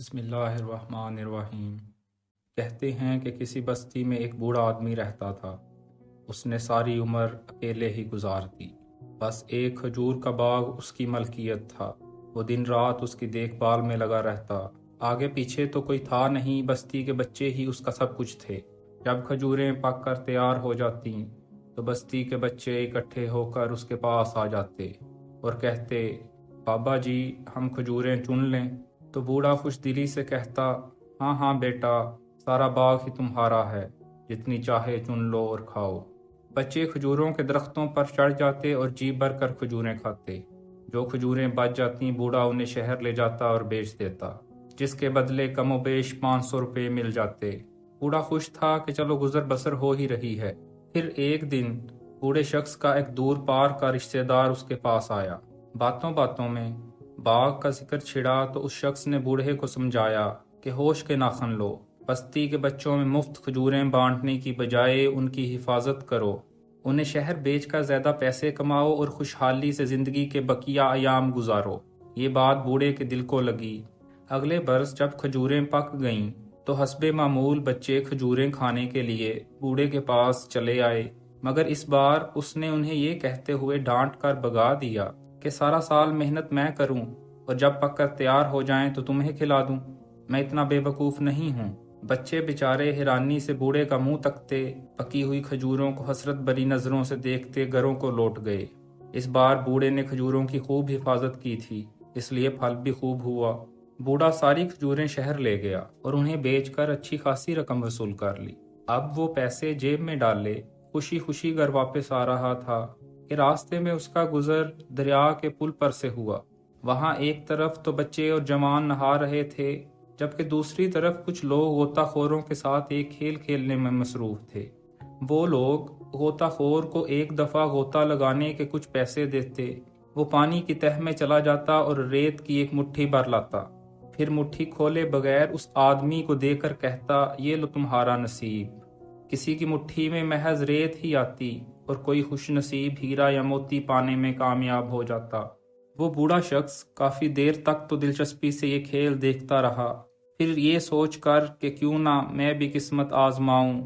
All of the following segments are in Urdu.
بسم اللہ الرحمن الرحیم۔ کہتے ہیں کہ کسی بستی میں ایک بوڑھا آدمی رہتا تھا۔ اس نے ساری عمر اکیلے ہی گزار دی۔ بس ایک کھجور کا باغ اس کی ملکیت تھا۔ وہ دن رات اس کی دیکھ بھال میں لگا رہتا۔ آگے پیچھے تو کوئی تھا نہیں، بستی کے بچے ہی اس کا سب کچھ تھے۔ جب کھجوریں پک کر تیار ہو جاتیں تو بستی کے بچے اکٹھے ہو کر اس کے پاس آ جاتے اور کہتے، بابا جی ہم کھجوریں چن لیں؟ تو بوڑھا خوش دلی سے کہتا، ہاں ہاں بیٹا، سارا باغ ہی تمہارا ہے، جتنی چاہے چن لو اور کھاؤ۔ بچے کھجوروں کے درختوں پر چڑھ جاتے اور جی بھر کر کھجوریں کھاتے۔ جو کھجوریں بچ جاتی بوڑھا انہیں شہر لے جاتا اور بیچ دیتا، جس کے بدلے کم و بیش 500 روپے مل جاتے۔ بوڑھا خوش تھا کہ چلو گزر بسر ہو ہی رہی ہے۔ پھر ایک دن بوڑھے شخص کا ایک دور پار کا رشتہ دار اس کے پاس آیا۔ باتوں باتوں میں باغ کا ذکر چھڑا تو اس شخص نے بوڑھے کو سمجھایا کہ ہوش کے ناخن لو، بستی کے بچوں میں مفت کھجوریں بانٹنے کی بجائے ان کی حفاظت کرو، انہیں شہر بیچ کر زیادہ پیسے کماؤ اور خوشحالی سے زندگی کے بقیہ ایام گزارو۔ یہ بات بوڑھے کے دل کو لگی۔ اگلے برس جب کھجوریں پک گئیں تو حسب معمول بچے کھجوریں کھانے کے لیے بوڑھے کے پاس چلے آئے، مگر اس بار اس نے انہیں یہ کہتے ہوئے ڈانٹ کر بھگا دیا کہ سارا سال محنت میں کروں اور جب پک کر تیار ہو جائیں تو تمہیں کھلا دوں، میں اتنا بے وقوف نہیں ہوں۔ بچے بیچارے حیرانی سے بوڑھے کا منہ تکتے، پکی ہوئی کھجوروں کو حسرت بھری نظروں سے دیکھتے گھروں کو لوٹ گئے۔ اس بار بوڑھے نے کھجوروں کی خوب حفاظت کی تھی، اس لیے پھل بھی خوب ہوا۔ بوڑھا ساری کھجوریں شہر لے گیا اور انہیں بیچ کر اچھی خاصی رقم وصول کر لی۔ اب وہ پیسے جیب میں ڈالے خوشی خوشی گھر واپس آ رہا تھا کہ راستے میں اس کا گزر دریا کے پل پر سے ہوا۔ وہاں ایک طرف تو بچے اور جوان نہا رہے تھے، جبکہ دوسری طرف کچھ لوگ غوطہ خوروں کے ساتھ ایک کھیل کھیلنے میں مصروف تھے۔ وہ لوگ غوطہ خور کو ایک دفعہ غوطہ لگانے کے کچھ پیسے دیتے، وہ پانی کی تہہ میں چلا جاتا اور ریت کی ایک مٹھی بھر لاتا، پھر مٹھی کھولے بغیر اس آدمی کو دے کر کہتا، یہ لو تمہارا نصیب۔ کسی کی مٹھی میں محض ریت ہی آتی اور کوئی خوش نصیب ہیرا یا موتی پانے میں کامیاب ہو جاتا۔ وہ بوڑھا شخص کافی دیر تک تو دلچسپی سے یہ کھیل دیکھتا رہا، پھر یہ سوچ کر کہ کیوں نہ میں بھی قسمت آزماؤں،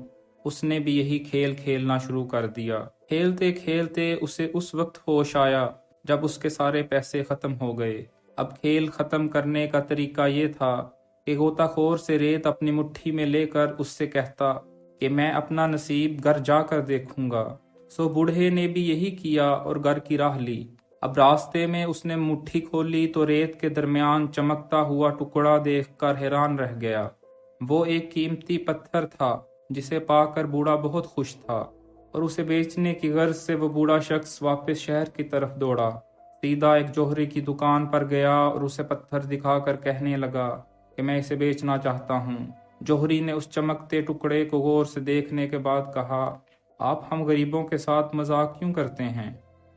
اس نے بھی یہی کھیل کھیلنا شروع کر دیا۔ کھیلتے کھیلتے اسے اس وقت ہوش آیا جب اس کے سارے پیسے ختم ہو گئے۔ اب کھیل ختم کرنے کا طریقہ یہ تھا کہ غوطہ خور سے ریت اپنی مٹھی میں لے کر اس سے کہتا کہ میں اپنا نصیب گھر جا کر دیکھوں گا۔ سو بوڑھے نے بھی یہی کیا اور گھر کی راہ لی۔ اب راستے میں اس نے مٹھی کھولی تو ریت کے درمیان چمکتا ہوا ٹکڑا دیکھ کر حیران رہ گیا۔ وہ ایک قیمتی پتھر تھا جسے پا کر بوڑھا بہت خوش تھا، اور اسے بیچنے کی غرض سے وہ بوڑھا شخص واپس شہر کی طرف دوڑا۔ سیدھا ایک جوہری کی دکان پر گیا اور اسے پتھر دکھا کر کہنے لگا کہ میں اسے بیچنا چاہتا ہوں۔ جوہری نے اس چمکتے ٹکڑے کو غور سے دیکھنے کے بعد کہا، آپ ہم غریبوں کے ساتھ مذاق کیوں کرتے ہیں؟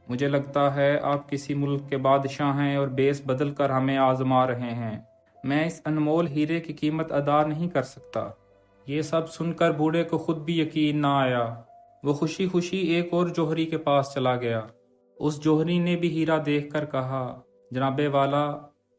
مجھے لگتا ہے آپ کسی ملک کے بادشاہ ہیں اور بیس بدل کر ہمیں آزما رہے ہیں۔ میں اس انمول ہیرے کی قیمت ادا نہیں کر سکتا۔ یہ سب سن کر بوڑھے کو خود بھی یقین نہ آیا۔ وہ خوشی خوشی ایک اور جوہری کے پاس چلا گیا۔ اس جوہری نے بھی ہیرا دیکھ کر کہا، جناب والا،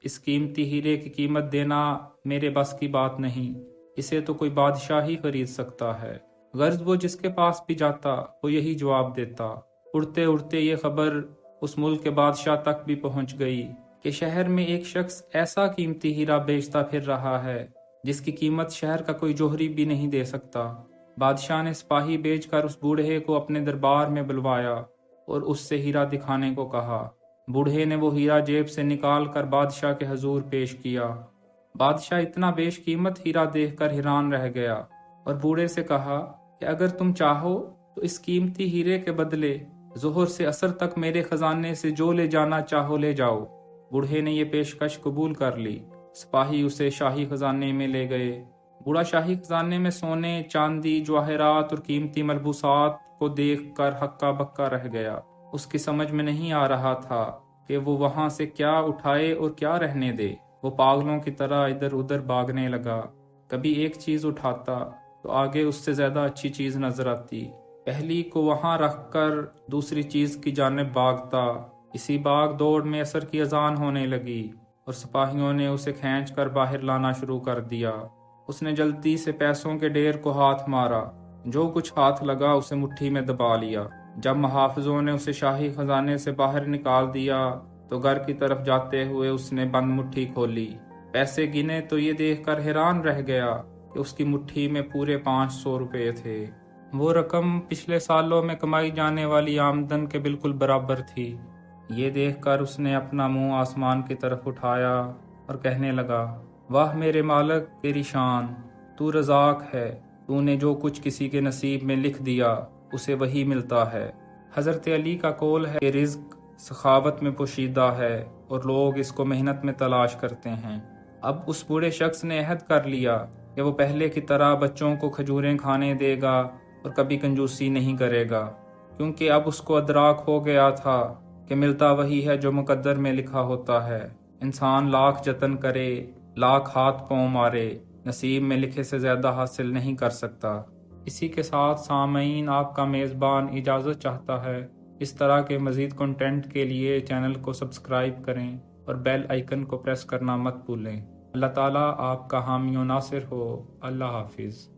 اس قیمتی ہیرے کی قیمت دینا میرے بس کی بات نہیں، اسے تو کوئی بادشاہ ہی خرید سکتا ہے۔ غرض وہ جس کے پاس بھی جاتا وہ یہی جواب دیتا۔ اڑتے اڑتے یہ خبر اس ملک کے بادشاہ تک بھی پہنچ گئی کہ شہر میں ایک شخص ایسا قیمتی ہیرا بیچتا پھر رہا ہے جس کی قیمت شہر کا کوئی جوہری بھی نہیں دے سکتا۔ بادشاہ نے سپاہی بھیج کر اس بوڑھے کو اپنے دربار میں بلوایا اور اس سے ہیرا دکھانے کو کہا۔ بوڑھے نے وہ ہیرا جیب سے نکال کر بادشاہ کے حضور پیش کیا۔ بادشاہ اتنا بیش قیمت ہیرا دیکھ کر حیران رہ گیا اور بوڑھے سے کہا کہ اگر تم چاہو تو اس قیمتی ہیرے کے بدلے ظہر سے عصر تک میرے خزانے سے جو لے جانا چاہو لے جاؤ۔ بوڑھے نے یہ پیشکش قبول کر لی۔ سپاہی اسے شاہی خزانے میں لے گئے۔ بوڑھا شاہی خزانے میں سونے، چاندی، جواہرات اور قیمتی ملبوسات کو دیکھ کر ہکا بکا رہ گیا۔ اس کی سمجھ میں نہیں آ رہا تھا کہ وہ وہاں سے کیا اٹھائے اور کیا رہنے دے۔ وہ پاگلوں کی طرح ادھر ادھر بھاگنے لگا۔ کبھی ایک چیز اٹھاتا تو آگے اس سے زیادہ اچھی چیز نظر آتی، پہلی کو وہاں رکھ کر دوسری چیز کی جانب بھاگتا۔ اسی باغ دوڑ میں عصر کی اذان ہونے لگی۔ اور سپاہیوں نے اسے کھینچ کر باہر لانا شروع کر دیا۔ اس نے جلدی سے پیسوں کے ڈھیر کو ہاتھ مارا، جو کچھ ہاتھ لگا اسے مٹھی میں دبا لیا۔ جب محافظوں نے اسے شاہی خزانے سے باہر نکال دیا تو گھر کی طرف جاتے ہوئے اس نے بند مٹھی کھولی، پیسے گنے تو یہ دیکھ کر حیران رہ گیا کہ اس کی مٹھی میں پورے 500 روپے تھے۔ وہ رقم پچھلے سالوں میں کمائی جانے والی آمدن کے بالکل برابر تھی۔ یہ دیکھ کر اس نے اپنا منہ آسمان کی طرف اٹھایا اور کہنے لگا، واہ میرے مالک، تیری شان، تو رزاق ہے، تو نے جو کچھ کسی کے نصیب میں لکھ دیا اسے وہی ملتا ہے۔ حضرت علی کا قول ہے کہ رزق سخاوت میں پوشیدہ ہے اور لوگ اس کو محنت میں تلاش کرتے ہیں۔ اب اس بوڑھے شخص نے عہد کر لیا کہ وہ پہلے کی طرح بچوں کو کھجوریں کھانے دے گا اور کبھی کنجوسی نہیں کرے گا، کیونکہ اب اس کو ادراک ہو گیا تھا کہ ملتا وہی ہے جو مقدر میں لکھا ہوتا ہے۔ انسان لاکھ جتن کرے، لاکھ ہاتھ پاؤں مارے، نصیب میں لکھے سے زیادہ حاصل نہیں کر سکتا۔ اسی کے ساتھ سامعین، آپ کا میزبان اجازت چاہتا ہے اس طرح کے مزید کنٹینٹ کے لیے چینل کو سبسکرائب کریں اور بیل آئیکن کو پریس کرنا مت بھولیں۔ اللہ تعالیٰ آپ کا حامی و ناصر ہو۔ اللہ حافظ۔